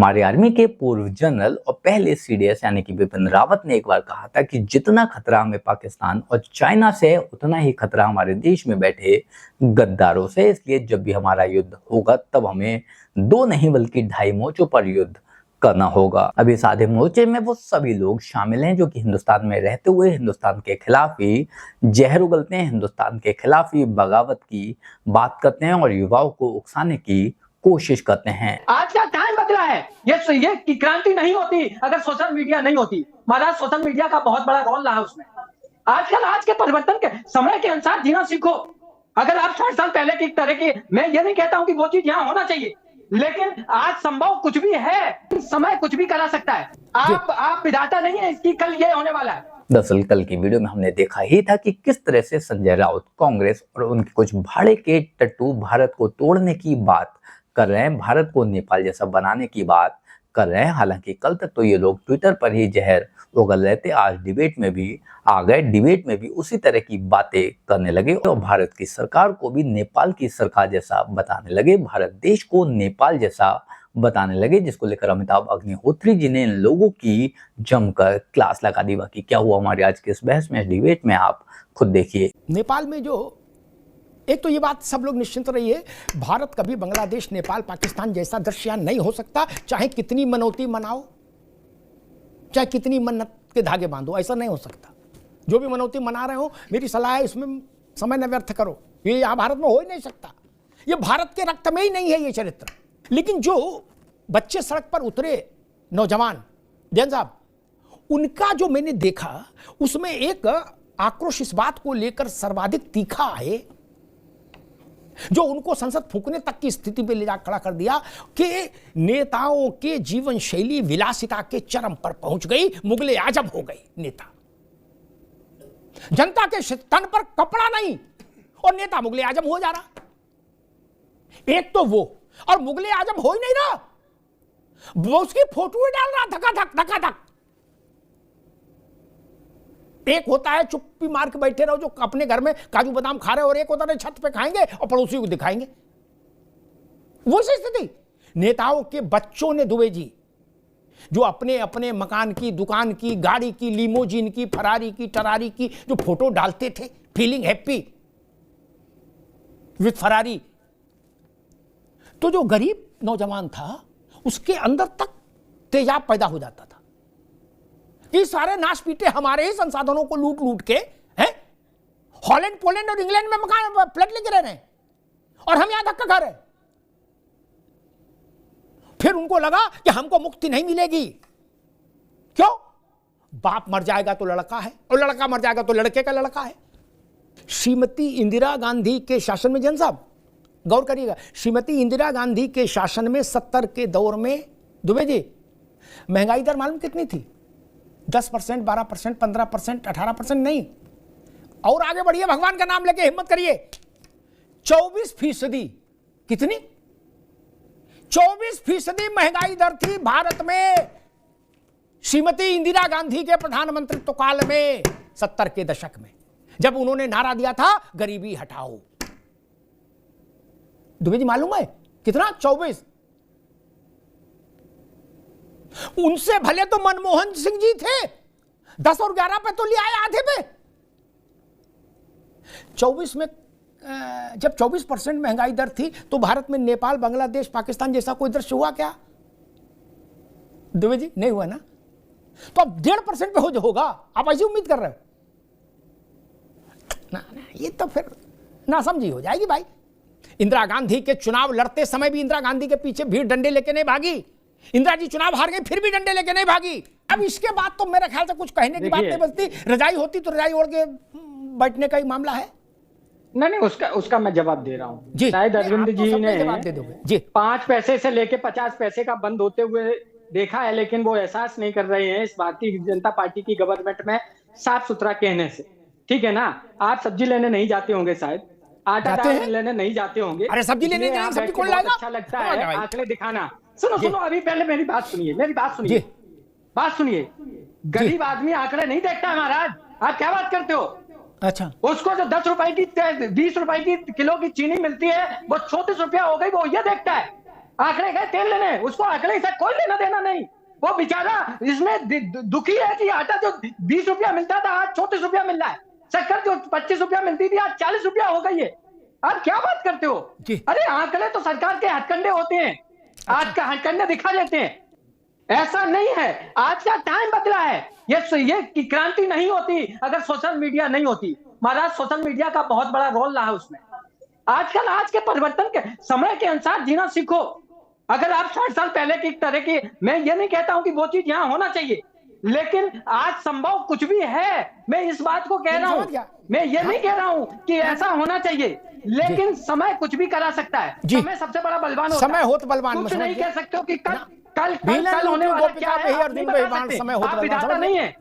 हमारे आर्मी के पूर्व जनरल और पहले सीडीएस यानी कि बिपिन रावत ने एक बार कहा था कि जितना खतरा हमें पाकिस्तान और चाइना से है उतना ही खतरा हमारे देश में बैठे गद्दारों से। इसलिए जब भी हमारा युद्ध होगा तब हमें दो नहीं बल्कि ढाई मोर्चों पर युद्ध करना होगा। अभी इस आधे मोर्चे में वो सभी लोग शामिल हैं जो कि हिंदुस्तान में रहते हुए हिंदुस्तान के खिलाफ ही जहर उगलते हैं, हिंदुस्तान के खिलाफ ही बगावत की बात करते हैं और युवाओं को उकसाने की कोशिश करते हैं। आज का टाइम बदला है। ये क्रांति नहीं होती अगर सोशल मीडिया नहीं होती। महाराज सोशल मीडिया का बहुत बड़ा रोल रहा उसमें। आजकल आज के परिवर्तन के समय के अनुसार जीना सीखो। अगर आप 60 साल पहले की तरह की, मैं ये नहीं कहता हूं कि वो चीज यहाँ होना चाहिए, लेकिन आज संभव कुछ भी है, समय कुछ भी करा सकता है। आप विधाता नहीं है इसकी, कल ये होने वाला है। दरअसल कल की वीडियो में हमने देखा ही था कि किस तरह से संजय राउत कांग्रेस और उनके कुछ भाड़े के टट्टू भारत को तोड़ने की बात कर रहे हैं, भारत को नेपाल जैसा बनाने की बात कर रहे हैं। हालांकि कल तक तो ये लोग ट्विटर पर ही जहर उगल रहे थे, आज डिबेट में भी आ गए, डिबेट में भी उसी तरह की बातें करने लगे और भारत की सरकार को भी नेपाल की सरकार जैसा बताने लगे, भारत देश को नेपाल जैसा बताने लगे, जिसको लेकर अमिताभ अग्निहोत्री जी ने इन लोगों की जमकर क्लास लगा दी। बाकी क्या हुआ हमारे आज के इस बहस में, डिबेट में, आप खुद देखिए। नेपाल में जो एक तो ये बात सब लोग निश्चिंत रहिए, भारत कभी बांग्लादेश, नेपाल, पाकिस्तान जैसा दृश्य नहीं हो सकता। चाहे कितनी मनौती मनाओ, चाहे कितनी मन्नत के धागे बांधो, ऐसा नहीं हो सकता। जो भी मनौती मना रहे हो, मेरी सलाह है इसमें समय न व्यर्थ करो। ये यहाँ भारत में हो ही नहीं सकता, ये भारत के रक्त में ही नहीं है ये चरित्र। लेकिन जो बच्चे सड़क पर उतरे, नौजवान जैन साहब, उनका जो मैंने देखा उसमें एक आक्रोश इस बात को लेकर सर्वाधिक तीखा है जो उनको संसद फूंकने तक की स्थिति पे ले जा खड़ा कर दिया कि नेताओं के जीवन शैली विलासिता के चरम पर पहुंच गई, मुगले आजम हो गई नेता। जनता के तन पर कपड़ा नहीं और नेता मुगले आजम हो जा रहा। एक तो वो, और मुगले आजम हो ही नहीं रहा, वो उसकी फोटो डाल रहा धका धक। एक होता है चुप्पी मार के बैठे रहो जो अपने घर में काजू बादाम खा रहे, और एक होता है छत पे खाएंगे और पड़ोसी को दिखाएंगे। वो स्थिति नेताओं के बच्चों ने, दुबे जी, जो अपने अपने मकान की, दुकान की, गाड़ी की, लीमोजीन की, फरारी की, टरारी की जो फोटो डालते थे, फीलिंग हैप्पी विथ फरारी, तो जो गरीब नौजवान था उसके अंदर तक तेजाब पैदा हो जाता था। ये सारे नाश पीटे हमारे ही संसाधनों को लूट लूट के हैं, हॉलैंड, पोलैंड और इंग्लैंड में मकान फ्लैट लेके रह रहे हैं और हम यहां धक्का खा रहे हैं। फिर उनको लगा कि हमको मुक्ति नहीं मिलेगी। क्यों? बाप मर जाएगा तो लड़का है, और लड़का मर जाएगा तो लड़के का लड़का है। श्रीमती इंदिरा गांधी के शासन में, जन साहब गौर करिएगा, श्रीमती इंदिरा गांधी के शासन में 70 के दौर में, दुबे जी, महंगाई दर मालूम कितनी थी? 10%, 12%, 15%, 18% नहीं, और आगे बढ़िए, भगवान का नाम लेके हिम्मत करिए, 24%। कितनी? 24% महंगाई दर थी भारत में श्रीमती इंदिरा गांधी के प्रधानमंत्रित्व काल में, 70 के दशक में, जब उन्होंने नारा दिया था गरीबी हटाओ। दुबे जी मालूम है कितना? 24। उनसे भले तो मनमोहन सिंह जी थे, 10 और 11 पे तो ले आए, आधे पे। 24 में जब 24% महंगाई दर थी तो भारत में नेपाल, बांग्लादेश, पाकिस्तान जैसा कोई दृश्य हुआ क्या? दुबे जी नहीं हुआ ना। तो अब 1.5% पे होगा, आप ऐसी उम्मीद कर रहे हो ना? ये तो फिर नासमझी हो जाएगी भाई। इंदिरा गांधी के चुनाव लड़ते समय भी इंदिरा गांधी के पीछे भीड़ डंडे लेके नहीं भागी। इंदिरा जी चुनाव हार गई, फिर भी डंडे लेके नहीं भागी। अब इसके बाद तो मेरे ख्याल से कुछ कहने की बात नहीं बचती। रजाई होती तो रजाई ओढ़ के बैठने का ही मामला है। नहीं, उसका मैं जवाब दे रहा हूँ। शायद अरविंद तो जी ने जवाब दे दोगे जी। 5 पैसे से लेके 50 पैसे का बंद होते हुए देखा है, लेकिन वो एहसास नहीं कर रहे हैं इस भारतीय जनता पार्टी की गवर्नमेंट में साफ सुथरा कहने से। ठीक है ना? आप सब्जी लेने नहीं जाते होंगे, शायद आटा लेने नहीं जाते होंगे। अरे सब्जी लेने नहीं, सब्जी कौन लाएगा? अच्छा लगता है आंकड़े दिखाना। सुनो, अभी पहले मेरी बात सुनिए, बात सुनिए। गरीब आदमी आंकड़े नहीं देखता महाराज, आप क्या बात करते हो? अच्छा, उसको जो 10 रुपए की, 20 रुपए की किलो की चीनी मिलती है वो 34 रुपया हो गई, वो ये देखता है। आंकड़े गए तेल लेने, उसको आंकड़े से कोई लेना देना नहीं। वो बेचारा इसमें दुखी है कि आटा जो 20 रुपया मिलता था आज 34 रुपया मिल रहा है, शक्कर जो 25 रुपया मिलती थी आज 40 रुपया हो गई है। आप क्या बात करते हो? अरे आंकड़े तो सरकार के हथकंडे होते हैं, आज का हथकंडे दिखा देते हैं। ऐसा नहीं है, आज का टाइम बदला है। ये की क्रांति नहीं होती अगर सोशल मीडिया नहीं होती। महाराज सोशल मीडिया का बहुत बड़ा रोल रहा है उसमें। आजकल आज के परिवर्तन के समय के अनुसार जीना सीखो। अगर आप 60 साल पहले की तरह की, मैं ये नहीं कहता हूं कि वो चीज यहां होना चाहिए, लेकिन आज संभव कुछ भी है। मैं इस बात को कह रहा हूं, मैं ये नहीं कह रहा हूं कि ऐसा होना चाहिए, लेकिन समय कुछ भी करा सकता है। समय सबसे बड़ा बलवान होता है। समय होत बलवान, कुछ नहीं कह सकते हो कि कल होने वाला क्या है, आप नहीं बता सकते। आप विधाता नहीं है,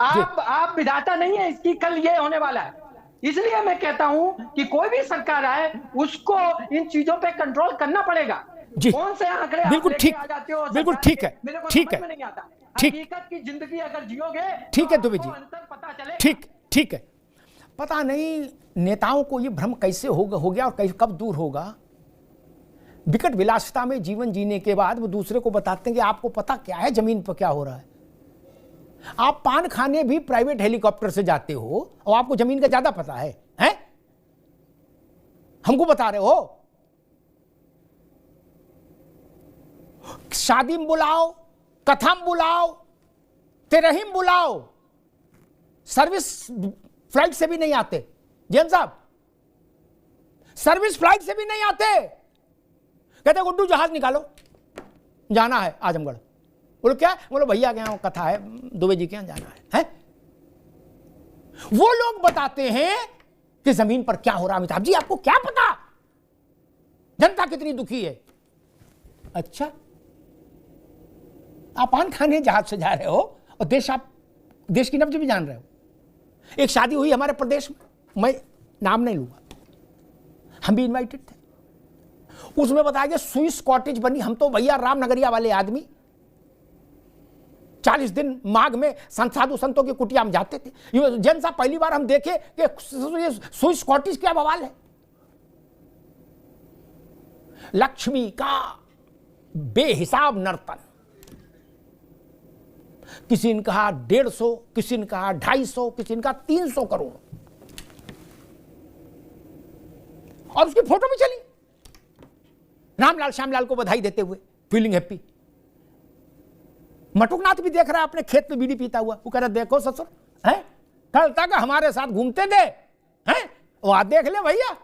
आप विधाता नहीं है इसकी कल ये होने वाला है। इसलिए मैं कहता हूं कि कोई भी सरकार आए उसको इन चीजों पे कंट्रोल करना पड़ेगा। जी, कौन से आंकड़े बिल्कुल ठीक, आ जाते हो, बिल्कुल ठीक है, ठीक है, नहीं आता। ठीक, हकीकत की जिंदगी अगर जियोगे, ठीक है दुबे जी, पता चले। ठीक, ठीक है। पता नहीं नेताओं को ये भ्रम कैसे हो गया और कब दूर होगा। विकट विलासिता में जीवन जीने के बाद वो दूसरे को बताते हैं कि आपको पता क्या है जमीन पर क्या हो रहा है। आप पान खाने भी प्राइवेट हेलीकॉप्टर से जाते हो और आपको जमीन का ज्यादा पता है, हैं? हमको बता रहे हो। शादी में बुलाओ, कथा में बुलाओ, तेरही में बुलाओ, सर्विस फ्लाइट से भी नहीं आते। जैन साहब सर्विस फ्लाइट से भी नहीं आते। कहते गुड्डू जहाज निकालो, जाना है आजमगढ़। बोलो क्या? बोलो भैया के यहाँ कथा है, दुबे जी के यहाँ जाना है? वो लोग बताते हैं कि जमीन पर क्या हो रहा है। अमिताभ जी आपको क्या पता जनता कितनी दुखी है? अच्छा, आप पान खाने जहाज से जा रहे हो और देश की नब्ज भी जान रहे हो। एक शादी हुई हमारे प्रदेश में, मैं नाम नहीं लूंगा, हम भी इनवाइटेड थे। उसमें बताया गया स्विस कॉटेज बनी। हम तो भैया रामनगरिया वाले आदमी 40 दिन माघ में साधु संतों की कुटिया में जाते थे। जैन साहब पहली बार हम देखे कि स्विस कॉटेज क्या बवाल है। लक्ष्मी का बेहिसाब नर्तन, किसी ने कहा 150, किसी ने कहा 250, किसी ने कहा 300 करोड़, और उसकी फोटो भी चली रामलाल श्यामलाल को बधाई देते हुए, फीलिंग हैप्पी। मटुकनाथ भी देख रहा है अपने खेत में बीड़ी पीता हुआ। वो कह रहा देखो ससुर, हैं कल तक हमारे साथ घूमते थे, हैं वहां देख ले भैया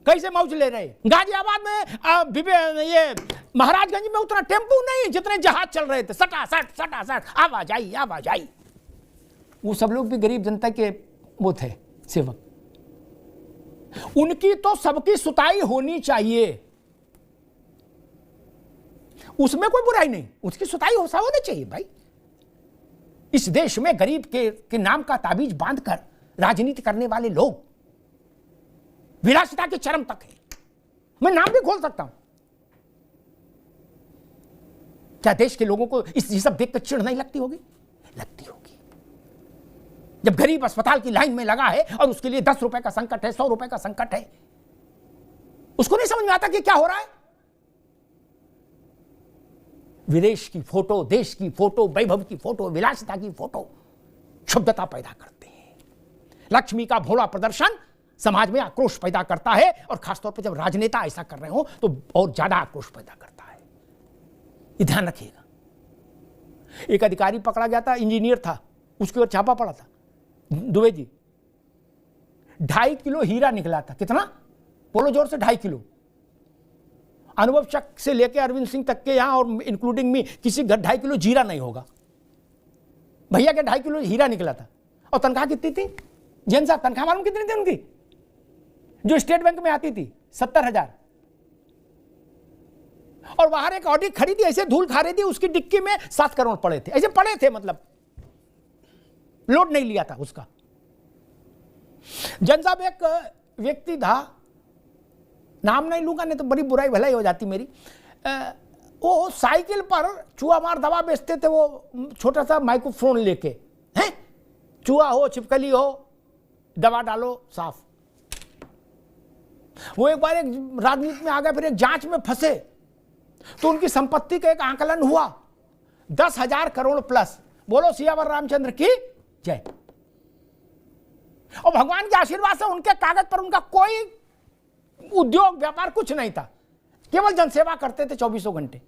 कैसे मौज ले रहे। गाजियाबाद में ये महाराजगंज में उतना टेम्पू नहीं जितने जहाज चल रहे थे, सटा सट आवाजाई। वो सब लोग भी गरीब जनता के वो थे सेवक। उनकी तो सबकी सुताई होनी चाहिए, उसमें कोई बुराई नहीं, उसकी सुताई होनी चाहिए भाई। इस देश में गरीब के नाम का ताबीज बांधकर राजनीति करने वाले लोग विलासिता के चरम तक है। मैं नाम भी खोल सकता हूं। क्या देश के लोगों को ये सब देखकर चिढ़ नहीं लगती होगी? लगती होगी। जब गरीब अस्पताल की लाइन में लगा है और उसके लिए 10 रुपए का संकट है, 100 रुपए का संकट है, उसको नहीं समझ में आता कि क्या हो रहा है। विदेश की फोटो, देश की फोटो, वैभव की फोटो, विलासिता की फोटो क्षुब्धता पैदा करते हैं। लक्ष्मी का भोला प्रदर्शन समाज में आक्रोश पैदा करता है, और खासतौर पर जब राजनेता ऐसा कर रहे हो तो और ज्यादा आक्रोश पैदा करता है। ये ध्यान रखिएगा। एक अधिकारी पकड़ा गया था, इंजीनियर था, उसके ऊपर छापा पड़ा था। दुबे जी 2.5 किलो हीरा निकला था। कितना? बोलो जोर से। 2.5 किलो। अनुभव चक से लेकर अरविंद सिंह तक के यहां और इंक्लूडिंग मी किसी घर 2.5 किलो जीरा नहीं होगा। भैया के 2.5 किलो हीरा निकला था। और तनख्वाह कितनी थी जैन साहब? तनख्वाह मालूम कितनी थी उनकी जो स्टेट बैंक में आती थी? 70,000। और बाहर एक ऑडी खड़ी थी, ऐसे धूल खा रही थी, उसकी डिक्की में 7 करोड़ पड़े थे। ऐसे पड़े थे, मतलब लोड नहीं लिया था उसका। जैन साहब एक व्यक्ति था, नाम नहीं लूंगा नहीं तो बड़ी बुराई भलाई हो जाती मेरी। वो साइकिल पर चूहा मार दवा बेचते थे, वो छोटा सा माइक्रोफोन लेके, हैं चूहा हो छिपकली हो दवा डालो साफ। वो एक बार एक राजनीति में आ गए, फिर एक जांच में फंसे, तो उनकी संपत्ति का एक आकलन हुआ 10,000 करोड़ प्लस। बोलो सियावर रामचंद्र की जय। और भगवान के आशीर्वाद से उनके कागज पर उनका कोई उद्योग व्यापार कुछ नहीं था, केवल जनसेवा करते थे 24 घंटे।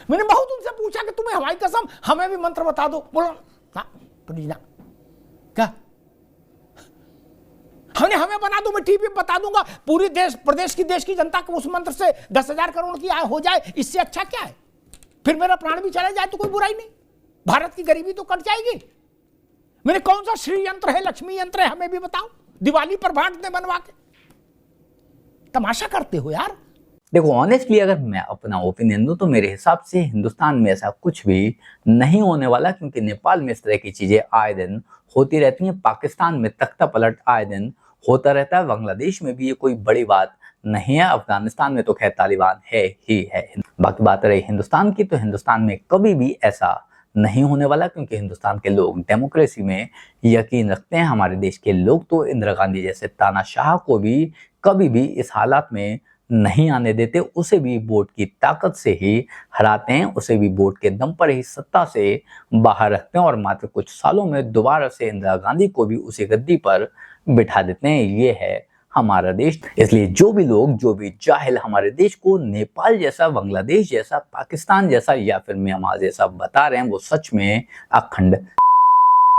मैंने बहुत उनसे पूछा कि तुम्हें हमारी कसम हमें भी मंत्र बता दो। बोलो ना प्लीज ना, क्या हमें बना दो, मैं टीवी पे बता दूंगा, पूरी देश की जनता को उस मंत्र से 10,000 करोड़ की आय हो जाए, इससे अच्छा क्या है? फिर मेरा प्राण भी चला जाए तो कोई बुराई नहीं, भारत की गरीबी तो कट जाएगी। मेरे कौन सा श्री यंत्र है, लक्ष्मी यंत्र है, हमें भी बताओ, दिवाली पर बांट दे बनवा के। तमाशा करते हो यार। देखो ऑनेस्टली अगर मैं अपना ओपिनियन दूं तो मेरे हिसाब से हिंदुस्तान में ऐसा कुछ भी नहीं होने वाला, क्योंकि नेपाल में इस तरह की चीजें आए दिन होती रहती हैं, पाकिस्तान में तख्ता पलट आए दिन होता रहता है, बांग्लादेश में भी ये कोई बड़ी बात नहीं है, अफगानिस्तान में तो खैर तालिबान है ही है। बाकी बात रही हिंदुस्तान की, तो हिंदुस्तान में कभी भी ऐसा नहीं होने वाला, क्योंकि हिंदुस्तान के लोग डेमोक्रेसी में यकीन रखते हैं। हमारे देश के लोग तो इंदिरा गांधी जैसे तानाशाह को भी कभी भी इस हालात में नहीं आने देते, उसे भी वोट की ताकत से ही हराते हैं, उसे भी वोट के दम पर ही सत्ता से बाहर रखते हैं, और मात्र कुछ सालों में दोबारा से इंदिरा गांधी को भी उसी गद्दी पर बिठा देते हैं। ये है हमारा देश। इसलिए जो भी लोग, जो भी जाहिल हमारे देश को नेपाल जैसा, बांग्लादेश जैसा, पाकिस्तान जैसा या फिर म्यांमार जैसा बता रहे हैं, वो सच में अखंड।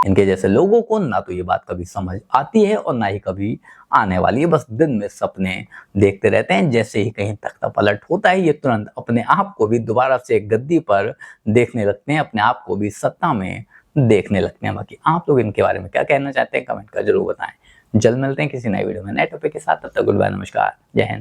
इनके जैसे लोगों को ना तो ये बात कभी समझ आती है और ना ही कभी आने वाली है। बस दिन में सपने देखते रहते हैं। जैसे ही कहीं तख्ता पलट होता है, ये तुरंत अपने आप को भी दोबारा से गद्दी पर देखने लगते हैं, अपने आप को भी सत्ता में देखने लगते हैं। बाकी आप लोग इनके बारे में क्या कहना चाहते हैं, कमेंट कर जरूर बताएं। जल्द मिलते हैं किसी नए वीडियो में नए टॉपिक के साथ। तब तक गुड बाय, नमस्कार, जय हिंद।